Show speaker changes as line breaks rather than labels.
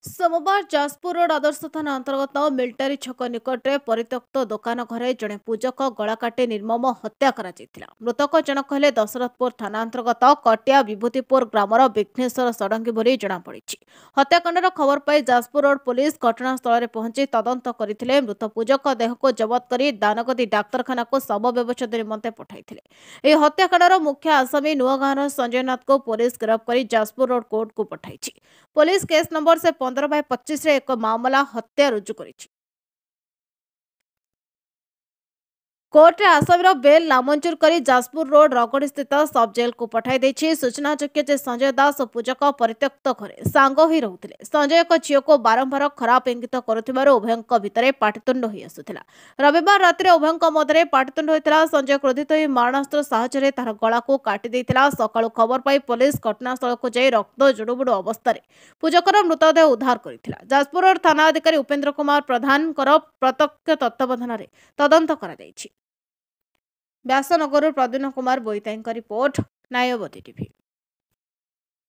सोमवार जाजपुर रोड आदर्श थाना अंतर्गत मिलिटारी छक निकट में परित्यक्त दुकान घरे जड़े पूजक गला काटी निर्मम हत्या करा जायतिला। मृतक जनक हेले दशरथपुर थाना अंतर्गत कटिया विभूतिपुर ग्रामर विघ्नेश्वर षडंगी बोली जमापड़ी। हत्याकांडर खबर पाई जाजपुर रोड पुलिस घटनास्थल में पहुंची तदंत करते मृत पूजक देह को जबत कर दानगदी डाक्तरखाना को शव व्यवच्छेद निमंते पठाई। यह हत्याकांडर मुख्य आसामी नुआगांर संजय नाथ को पुलिस गिरफ्त कर जाजपुर रोड कोर्ट को पठाई। पुलिस केस नंबर से 15/25 रे एक मामला हत्या रुजु करिछि। कोर्ट आसामीर बेल नामंजूर कर जाजपुर रोड रगड़ी स्थित सब जेल को पठाई देछि। सूचनायोग्य जे संजय दास और पूजक परित्यक्त घरे सांग होई रहुथिले। संजय एक झील को बारंबार खराब इंगित करुथिबारु उभयंक भितरे पाटितुंड होई आसुथिला। रविवार रात्रि उभयंक मध्य पाटितुंड होइतिला। संजय क्रोधित होई मारणास्त्र साहाय्य तार गला को काटी देइतिला। सकाळु खबर पाई पुलिस घटनास्थल को जाई रक्त जुडुबुडु अवस्था पूजकर मृतदेह उद्धार करथिला। जाजपुर रोड थाना अधिकारी उपेंद्र कुमार प्रधान प्रत्यक्ष तत्वावधान तदंत करा जायछि। Vyasanagar Pradyumna Kumar Boitai report, Nyayavati TV.